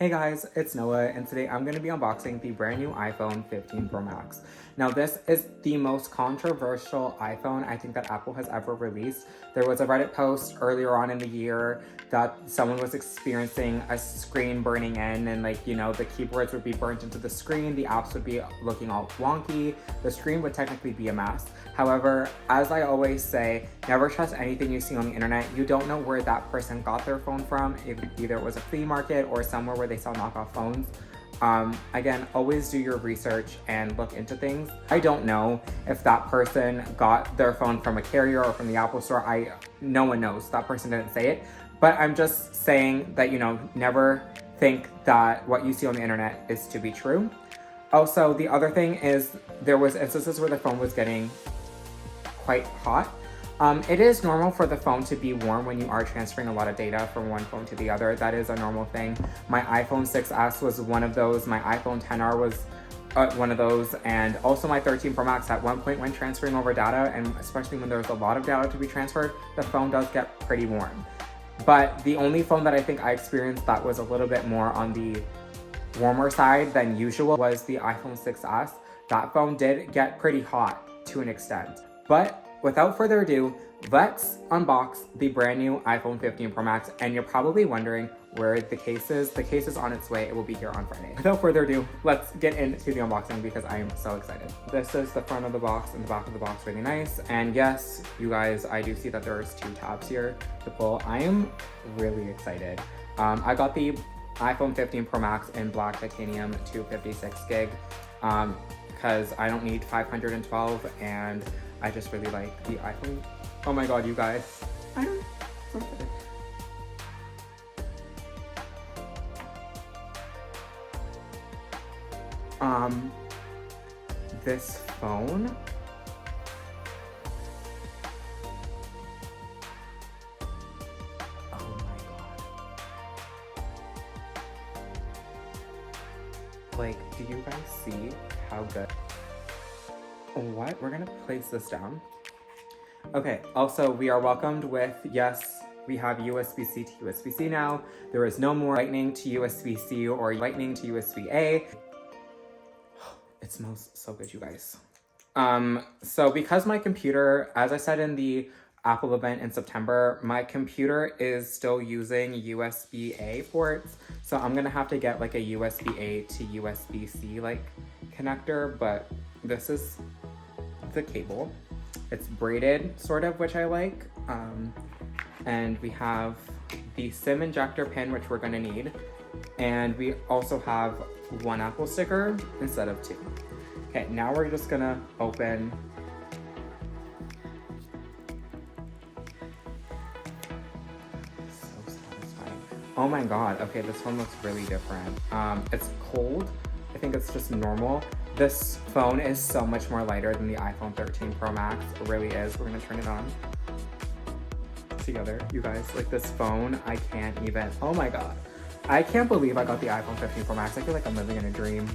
Hey guys, it's Noah, and today I'm going to be unboxing the brand new iPhone 15 Pro Max. Now this is the most controversial iPhone I think that Apple has ever released. There was a Reddit post earlier on in the year that someone was experiencing a screen burning in and the keyboards would be burnt into the screen, the apps would be looking all wonky, the screen would technically be a mess. However, as I always say, never trust anything you see on the internet. You don't know where that person got their phone from. Either it was a flea market or somewhere where they sell knockoff phones. Again, always do your research and look into things. I don't know if that person got their phone from a carrier or from the Apple store. No one knows. That person didn't say it. But I'm just saying that, never think that what you see on the internet is to be true. Also, the other thing is there was instances where the phone was getting quite hot. It is normal for the phone to be warm when you are transferring a lot of data from one phone to the other. That is a normal thing. My iPhone 6s was one of those. My iPhone 10R was one of those. And also my 13 Pro Max at one point when transferring over data, and especially when there's a lot of data to be transferred, the phone does get pretty warm. But the only phone that I think I experienced that was a little bit more on the warmer side than usual was the iPhone 6s. That phone did get pretty hot to an extent. But without further ado, let's unbox the brand new iPhone 15 Pro Max. And you're probably wondering where the case is. The case is on its way. It will be here on Friday. Without further ado, let's get into the unboxing because I am so excited. This is the front of the box and the back of the box, really nice. And yes, you guys, I do see that there's two tabs here to pull. I am really excited. I got the iPhone 15 Pro Max in black titanium 256 gig because I don't need 512 and I just really like the iPhone. Oh my god, you guys. I'm so excited. This phone. Oh my god. Like, do you guys see how good? What? We're gonna place this down. Okay, also we are welcomed with, yes, we have USB-C to USB-C now. There is no more Lightning to USB-C or Lightning to USB-A. It smells so good, you guys. So because my computer, as I said in the Apple event in September, my computer is still using USB-A ports. So I'm gonna have to get like a USB-A to USB-C connector, but this is the cable. It's braided sort of, which I like. And we have the SIM injector pin, which we're gonna need. And we also have one Apple sticker instead of two. Okay, now we're just gonna open. So satisfying. Oh my god, okay, this one looks really different. It's cold. I think it's just normal. This phone is so much more lighter than the iPhone 13 Pro Max. It really is. We're gonna turn it on together. You guys, like this phone, I can't even, oh my god. I can't believe I got the iPhone 15 Pro Max. I feel like I'm living in a dream.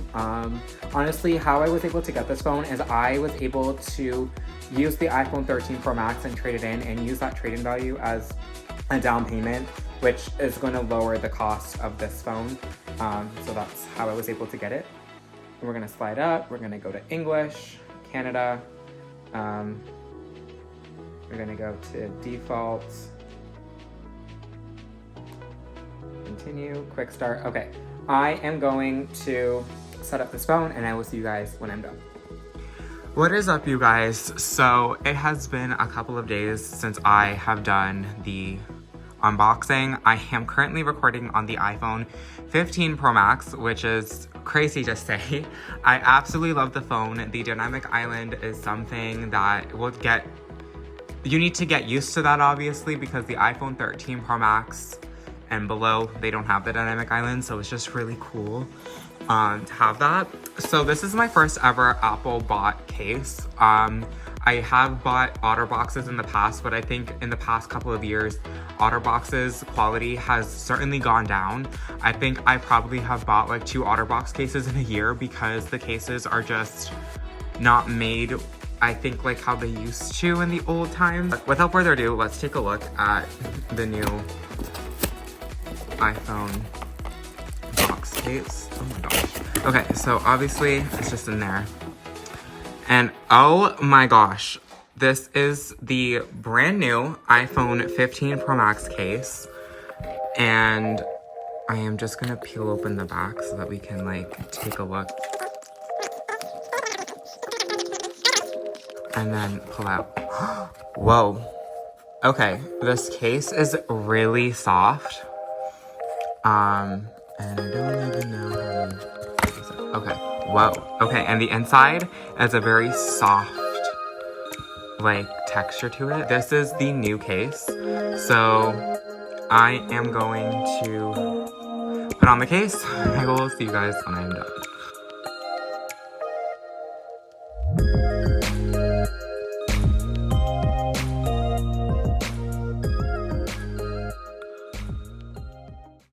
Honestly, how I was able to get this phone is I was able to use the iPhone 13 Pro Max and trade it in and use that trade-in value as a down payment, which is gonna lower the cost of this phone. So that's how I was able to get it. We're gonna slide up, we're gonna go to English, Canada. We're gonna go to default. Continue, quick start. Okay, I am going to set up this phone and I will see you guys when I'm done. What is up, you guys? So it has been a couple of days since I have done the unboxing. I am currently recording on the iPhone 15 Pro Max, which is crazy to say. I absolutely love the phone. The dynamic island is something that you need to get used to that, obviously, because the iPhone 13 Pro Max and below, they don't have the dynamic island, so it's just really cool to have that. So this is my first ever Apple bought case. I have bought OtterBoxes in the past, but I think in the past couple of years, OtterBox's quality has certainly gone down. I think I probably have bought like 2 OtterBox cases in a year because the cases are just not made, I think, like how they used to in the old times. But without further ado, let's take a look at the new iPhone box case. Oh my gosh. Okay, so obviously it's just in there. And oh my gosh, this is the brand new iPhone 15 Pro Max case. And I am just gonna peel open the back so that we can like take a look. And then pull out. Whoa. Okay, this case is really soft. And I don't even know how. Okay, whoa. Okay, and the inside has a very soft, like, texture to it. This is the new case. So I am going to put on the case. I will see you guys when I'm done.